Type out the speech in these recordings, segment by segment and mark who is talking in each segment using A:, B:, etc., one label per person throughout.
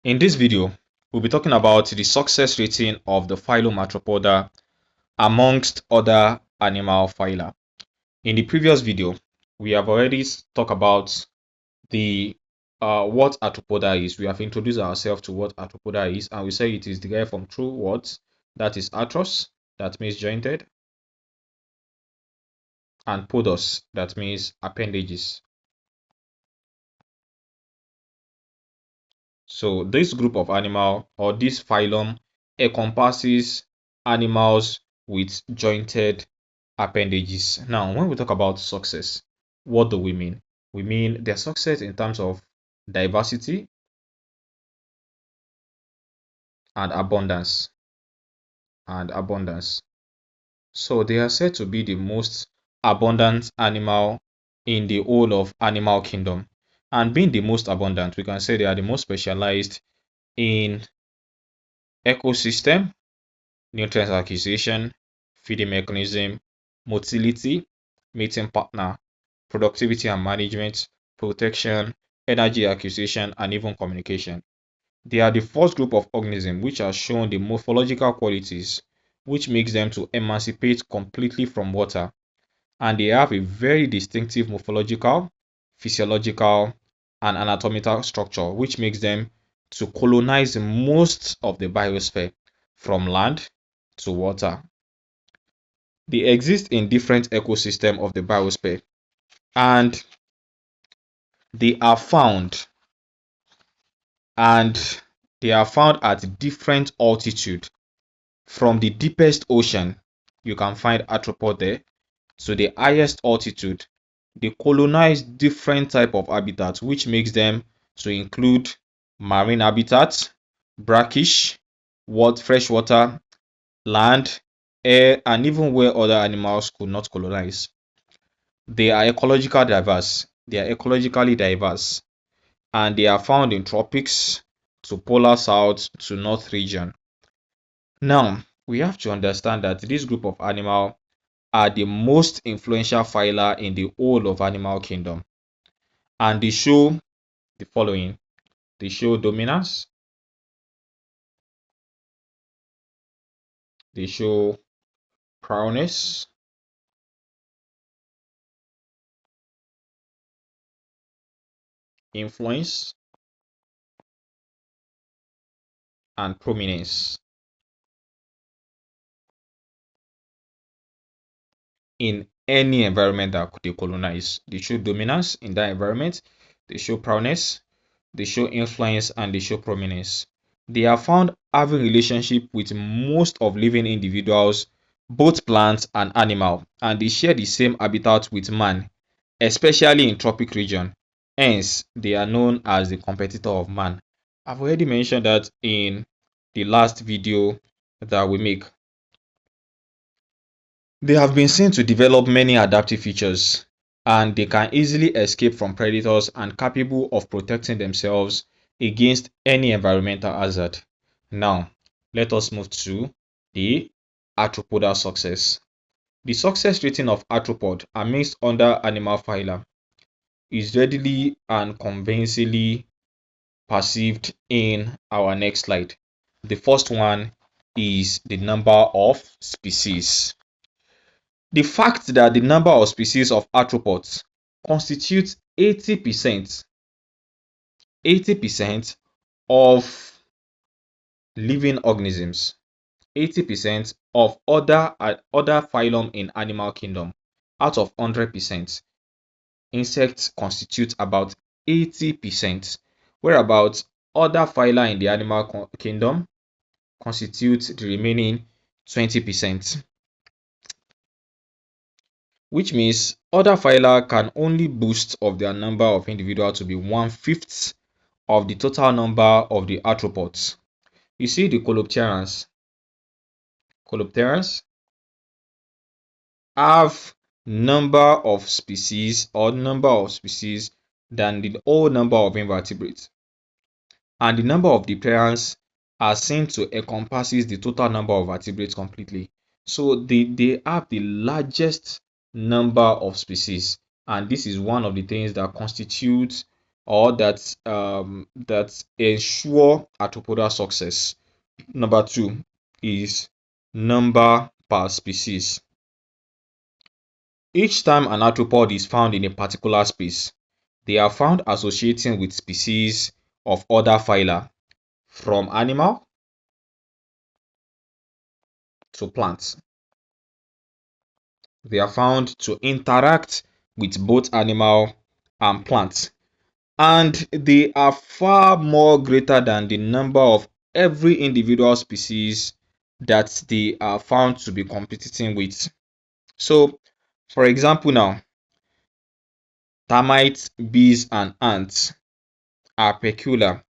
A: In this video, we'll be talking about the success rating of the phylum Arthropoda amongst other animal phyla. In the previous video, we have already talked about the what Arthropoda is. We have introduced ourselves to what Arthropoda is, and we say it is derived from two words, that is arthros, that means jointed, and podos, that means appendages. So this group of animal, or this phylum, encompasses animals with jointed appendages. Now, when we talk about success, what do we mean? We mean their success in terms of diversity and abundance. So they are said to be the most abundant animal in the whole of animal kingdom. And being the most abundant, we can say they are the most specialized in ecosystem, nutrient acquisition, feeding mechanism, motility, mating partner, productivity and management, protection, energy acquisition, and even communication. They are the first group of organisms which are shown the morphological qualities which makes them to emancipate completely from water, and they have a very distinctive morphological, physiological, and anatomical structure which makes them to colonize most of the biosphere from land to water. They exist in different ecosystems of the biosphere, and they are found and they are found at different altitude. From the deepest ocean, you can find arthropod there, to the highest altitude. They colonize different type of habitats, which makes them to include marine habitats, brackish, freshwater, land, air, and even where other animals could not colonize. They are ecologically diverse, and they are found in tropics to polar south to north region. Now, we have to understand that this group of animal are the most influential phyla in the whole of animal kingdom, and they show the following. They show dominance, they show prowess, influence, and prominence in any environment that they colonize. They show dominance in that environment, they show prowess, they show influence, and they show prominence. They are found having relationship with most of living individuals, both plants and animal, and they share the same habitat with man, especially in tropic region. Hence, they are known as the competitor of man. I've already mentioned that in the last video that we make. They have been seen to develop many adaptive features, and they can easily escape from predators and capable of protecting themselves against any environmental hazard. Now, let us move to the arthropoda success. The success rating of arthropod amidst other animal phyla is readily and convincingly perceived in our next slide. The first one is the number of species. The fact that the number of species of arthropods constitutes 80% of living organisms, 80% of other phylum in animal kingdom out of 100%. Insects constitute about 80%, whereabouts other phyla in the animal kingdom constitute the remaining 20%. Which means other phyla can only boast of their number of individuals to be 1/5 of the total number of the arthropods. You see the Colopterans have number of species than the whole number of invertebrates, and the number of Dipterans are seen to encompasses the total number of vertebrates completely. So they have the largest number of species, and this is one of the things that constitutes or that ensure arthropoda success. Number two is number per species. Each time an arthropod is found in a particular space, they are found associating with species of other phyla, from animal to plants. They are found to interact with both animal and plants, and they are far more greater than the number of every individual species that they are found to be competing with. So, for example, now termites, bees, and ants are peculiar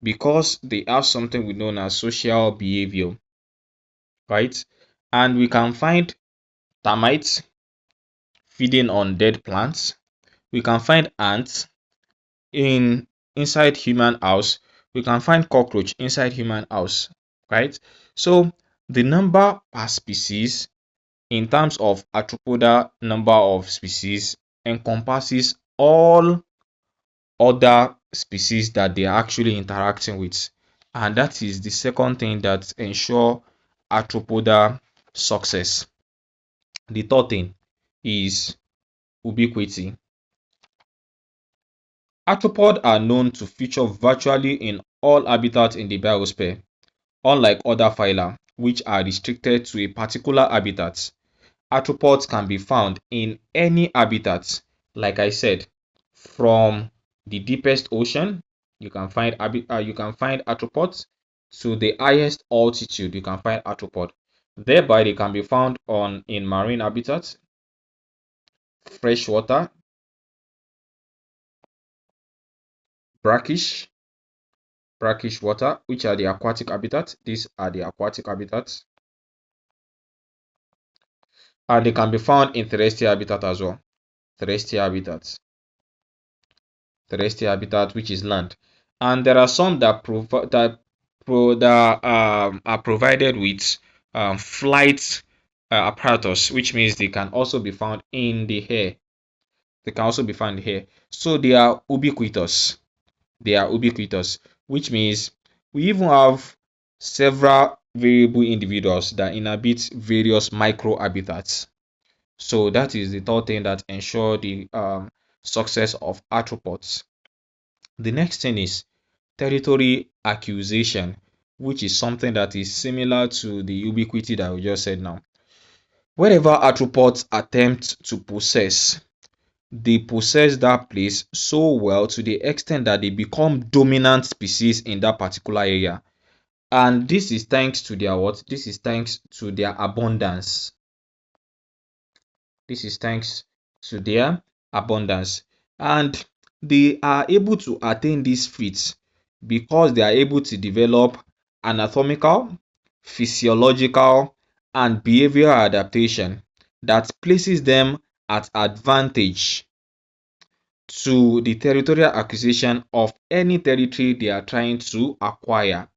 A: because they have something we know as social behavior, right? And we can find termites feeding on dead plants. We can find ants in inside human house. We can find cockroach inside human house, right? So the number per species in terms of arthropoda number of species encompasses all other species that they are actually interacting with, and that is the second thing that ensure arthropoda success. The third thing is ubiquity. Arthropods are known to feature virtually in all habitats in the biosphere, unlike other phyla, which are restricted to a particular habitat. Arthropods can be found in any habitat, like I said, from the deepest ocean, you can find arthropods, to the highest altitude, you can find arthropod. Thereby, they can be found on in marine habitats, freshwater, brackish, brackish water, which are the aquatic habitats. These are the aquatic habitats, and they can be found in terrestrial habitat as well. Terrestrial habitats, terrestrial habitat, which is land, and there are some that are provided with flight apparatus, which means they can also be found in the air. They can also be found here. So they are ubiquitous. They are ubiquitous, which means we even have several variable individuals that inhabit various microhabitats. So that is the third thing that ensure the success of arthropods. The next thing is territory acquisition, which is something that is similar to the ubiquity that we just said now. Wherever arthropods attempt to possess, they possess that place so well to the extent that they become dominant species in that particular area. And this is thanks to their what? This is thanks to their abundance. This is thanks to their abundance. And they are able to attain these feats because they are able to develop anatomical, physiological, and behavioral adaptation that places them at advantage to the territorial acquisition of any territory they are trying to acquire.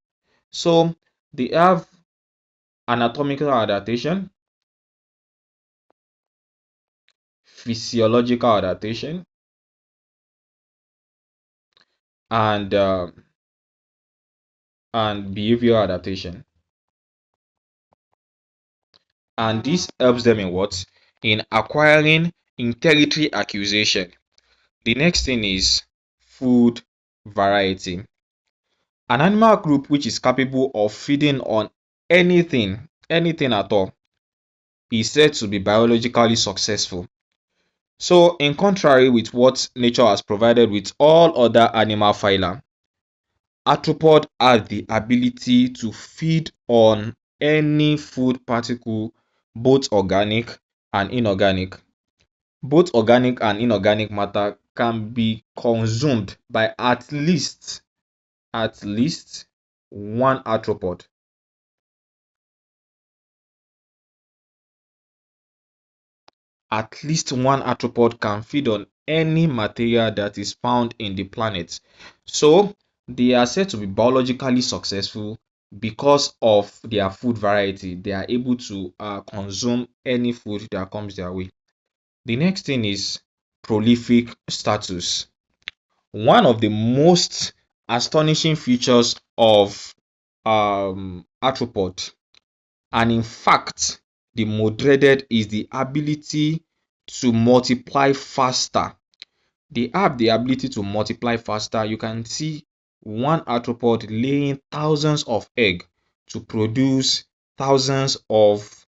A: So they have anatomical adaptation, physiological adaptation, and behavioral adaptation. And this helps them in what? In acquiring in territory acquisition. The next thing is food variety. An animal group which is capable of feeding on anything at all, is said to be biologically successful. So, in contrary with what nature has provided with all other animal phyla, arthropod has the ability to feed on any food particle, both organic and inorganic. Both organic and inorganic matter can be consumed by at least one arthropod. At least one arthropod can feed on any material that is found in the planet. So they are said to be biologically successful because of their food variety. They are able to consume any food that comes their way. The next thing is prolific status. One of the most astonishing features of arthropod, and in fact the most dreaded, is the ability to multiply faster. They have the ability to multiply faster. You can see one arthropod laying thousands of eggs to produce thousands of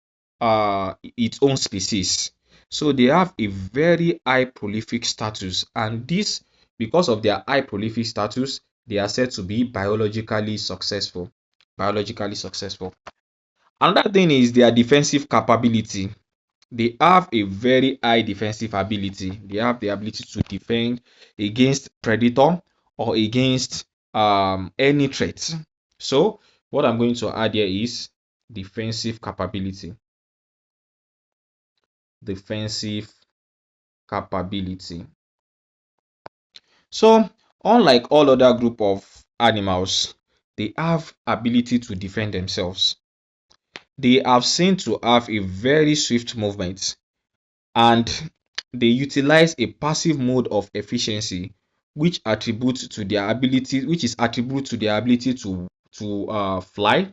A: its own species. So they have a very high prolific status, and this, because of their high prolific status, they are said to be biologically successful. Biologically successful. Another thing is their defensive capability. They have a very high defensive ability. They have the ability to defend against predator or against any threat. So what I'm going to add here is defensive capability. Defensive capability. So unlike all other group of animals, they have ability to defend themselves. They have seen to have a very swift movement, and they utilize a passive mode of efficiency, which attributes to their ability, which is attribute to their ability to fly.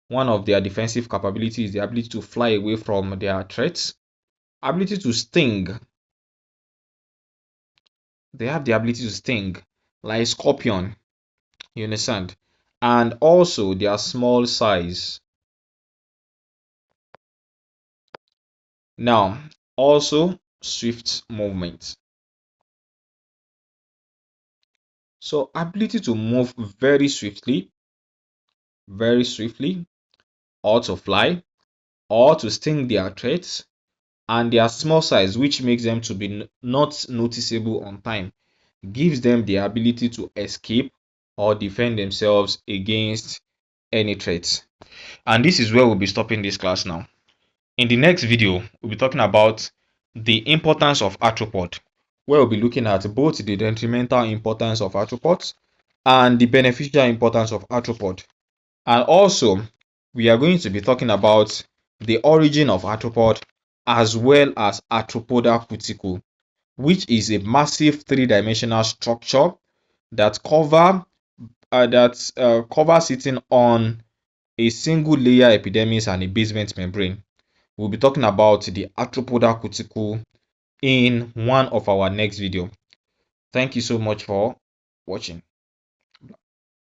A: One of their defensive capabilities is the ability to fly away from their threats. Ability to sting. They have the ability to sting, like scorpion. You understand? And also their small size. Now, also swift movement. So ability to move very swiftly, or to fly, or to sting their threats, and their small size, which makes them to be not noticeable on time, gives them the ability to escape or defend themselves against any threats. And this is where we'll be stopping this class now. In the next video, we'll be talking about the importance of arthropod, where we'll be looking at both the detrimental importance of arthropods and the beneficial importance of arthropod. And also, we are going to be talking about the origin of arthropod as well as arthropoda cuticle, which is a massive three-dimensional structure that covers sitting on a single layer epidermis and a basement membrane. We'll be talking about the arthropoda cuticle in one of our next video. Thank you so much for watching.